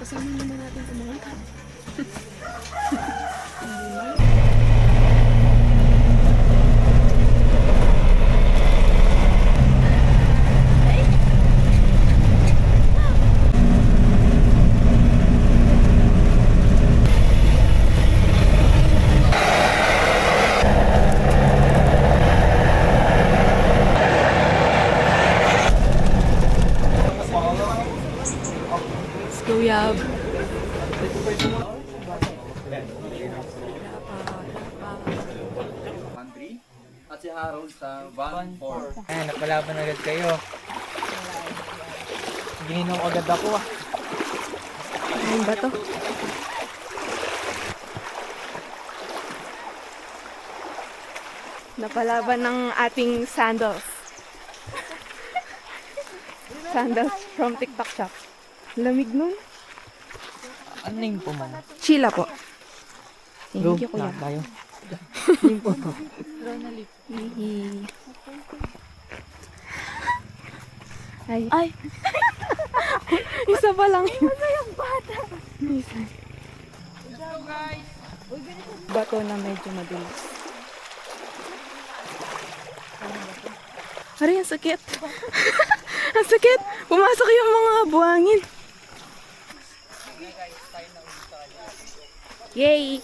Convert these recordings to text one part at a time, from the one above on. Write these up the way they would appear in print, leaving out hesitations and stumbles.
Kasama naman natin sa mga Yab. At si Harold sa 1-4. Ayan, napalaban agad kayo. Gininom agad ako ah. Ayun ba to? Napalaban ng ating sandals. Sandals from TikTok shop. Lamig nun. Ano yung po man? Sheila po. Go, Thank you, kuya. na tayo. Yung po. Hihi. Ay. Isa pa lang yun. Ano yung bata? Isa. Bato na medyo madilis. Aray, ang sakit. Ang sakit. Pumasok yung mga buhangin. Yay!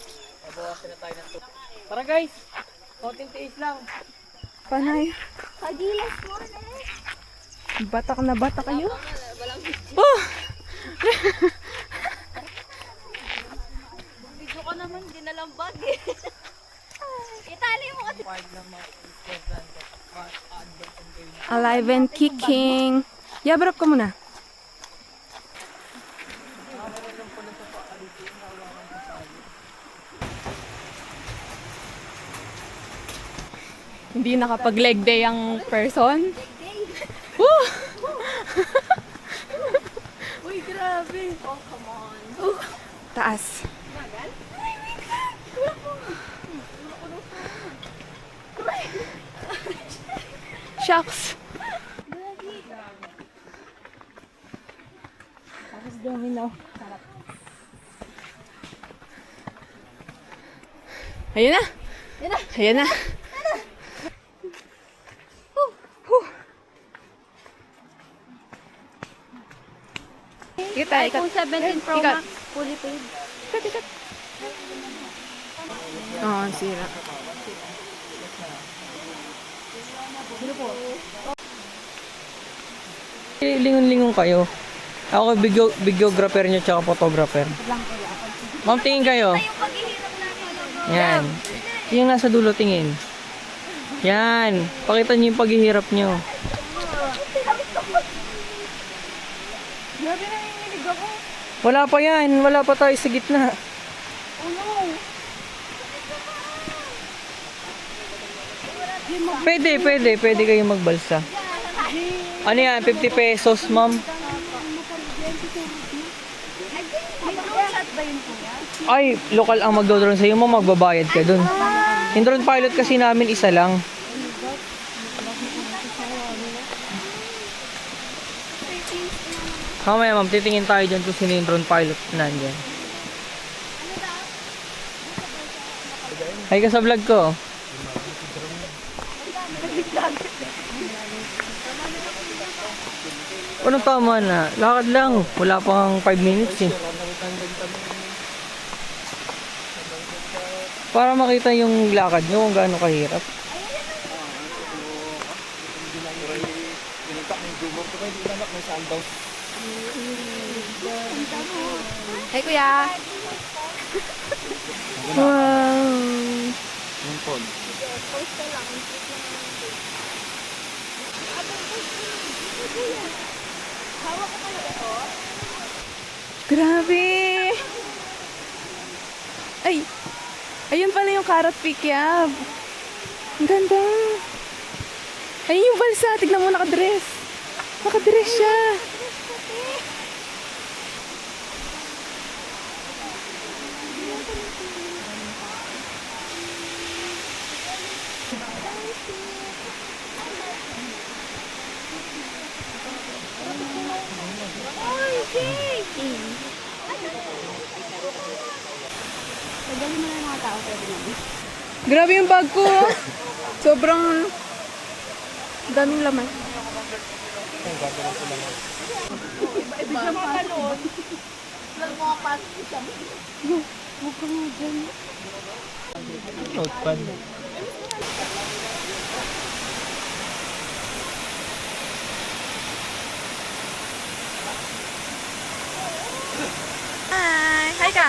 Tara guys! Konting tiis lang. Panay. Pagilas mo na. Batak na bata kayo? Oh! Video ko naman, dinalambag eh. Itali mo kasi. Alive and kicking. Yabrap ka muna. Hindi nakapag-leg day ang person. Woo! Uy, grabe. Oh, come on. Taas. Shucks. Tapos domino. Ayan na. Ayan na. Kita, iPhone 17 Pro Ikat. Max, fully paid. Ikat. Oo, ang sira. Lingon-lingon kayo. Ako videographer nyo tsaka photographer. Ma'am, tingin kayo. Yung paghihirap namin. Yan. Yung nasa dulo, tingin. Yan. Pakita nyo yung paghihirap nyo. Grabe na nanginig ako. Wala pa yan. Wala pa tayo sa gitna. Oh no. Pwede kayong magbalsa. Ano yan? 50 pesos, ma'am. May drone shot ba yun kuya? Ay, lokal ang magdodrone sa'yo mo, magbabayad ka dun. Yung drone pilot kasi namin isa lang. Mamaya ma'am, titingin tayo dyan kung sino yung drone pilot na nandyan. Hi ka sa vlog ko. Anong tama na? Lakad lang. Wala pang 5 minutes eh. Para makita yung lakad nyo kung gaano kahirap. Hey, kuya. Wow. Yung phone. Grabe. Ay. Ayun pala yung carrot pikyab. Ang ganda. Ayun yung balsa. Tignan mo, nakadress. Nakadress siya. Grabe yung bag ko. Sobrang daming laman. Notepad. Hi! Hi ka!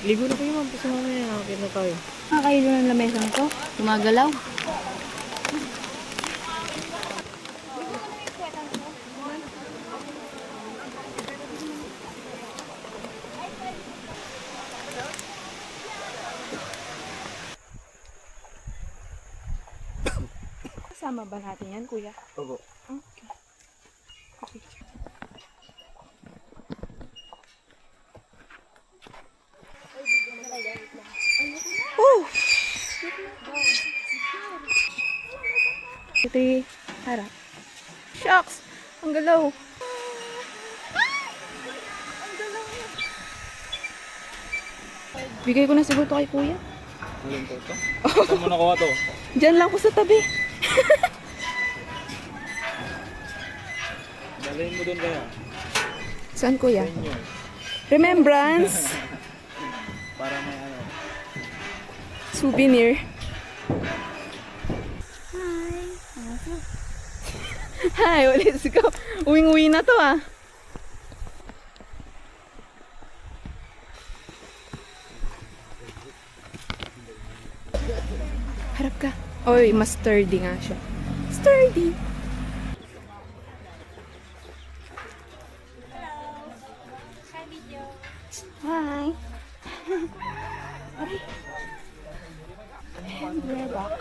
Ligo na kayo, ma'am. Kasi mamaya nakakita tayo. Nakakailo ng lamesa nito. Gumagalaw. Kasama ba natin yan, kuya? Opo. Okay. Okay. Oh! Ito yung harap. Shucks! Ang galaw. Bigay ko na siguro to kay kuya. Alin to ito? Saan mo nakuha to? Diyan lang ko sa tabi. Dalhin mo doon kaya. Saan kuya? Sa inyo. Remembrance. Para may ano. Souvenir. Hi! Let's go. Uwing-uwi na to ah. Harap ka. Oy, mas sturdy nga siya. Sturdy! Hi! Aray. And we're back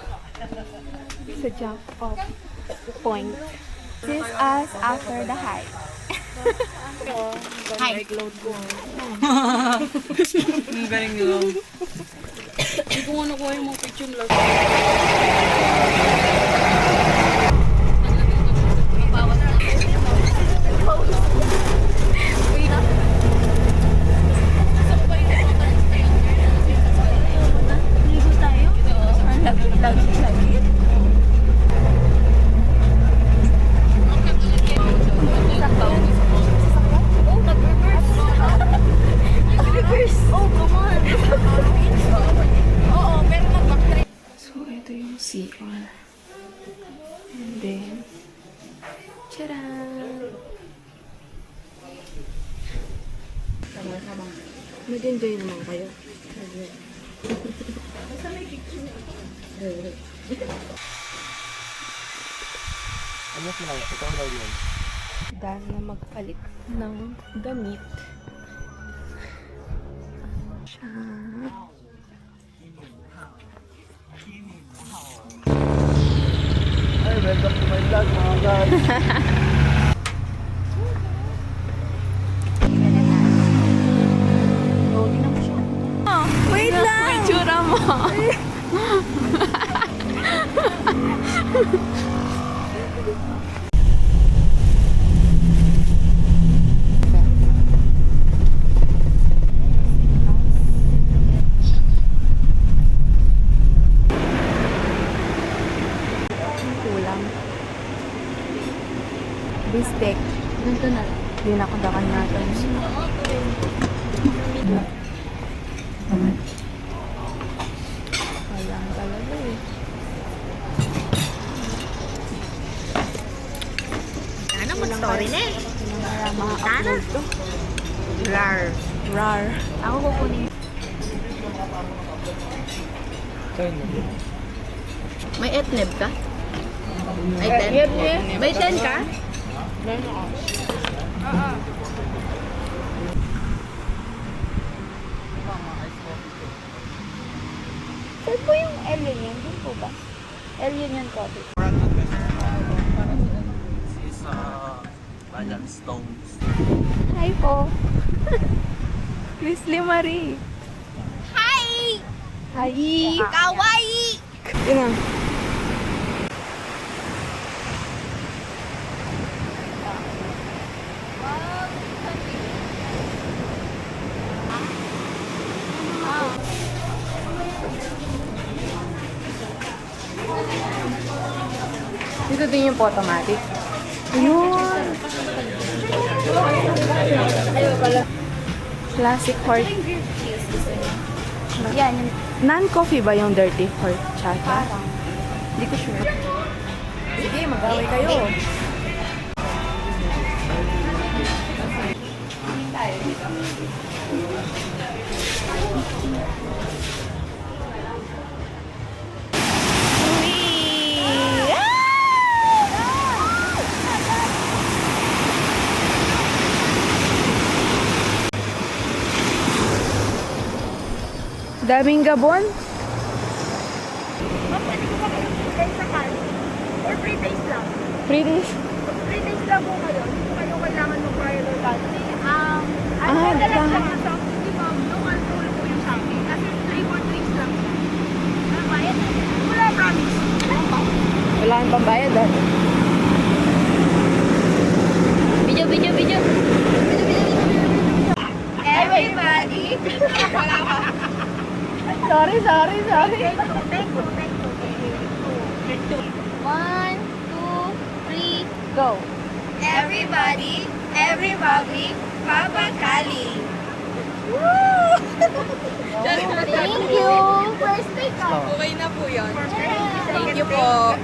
sa jump off point. This is us after the hike. Ang galing nyo. Hindi ko nga nakuha yung mga picture last. So, ito yung CR. And then, tcharam! Nag-enjoy naman kayo. Ano sila? Ikaw daw yun. Dahil na magpalit ng damit. Siya. Ay, welcome to my vlog mga guys. Wait lang! May tsura mo. Kulang. Bistek. Ganito na. Dinakadakan natin. Alam talaga eh. Ano mo story na eh? Ma-upload to. Rar. Rar. Ako kukunin. May etneb ka? May 10? May 10 ka? Saan po yung alien yun? Doon po ba? Alien yun coffee. This is balance stones. Hi po. Grizzly Marie. Hi! Hi. Kawaii! Yun na. Dito din yung automatic. Ayun. Classic horse. Yan, yung Non-coffee ba yung dirty horchata? Hindi ko sure. Sige, mag-away kayo. Daming gabon. Ma'am, pwede ko ba kayo bigay sa Cali? Or 3 days lang? 3 days. 3 days lang po kayo. Hindi po kayo kailangan mag-prior or Cali. Ang Ah, pwede lang lang. sa sa hindi ma'am, local tour po yung sa akin. Kasi 3 days lang. Ang bayad, wala promise. Wala kang pambayad ah. Video, video, video. Everybody. Wala pa. Sorry. Take two. 1, 2, 3, Go. everybody, every public, Papa Kali. Thank you. First take. Oh. Okay na po yun. Thank you po.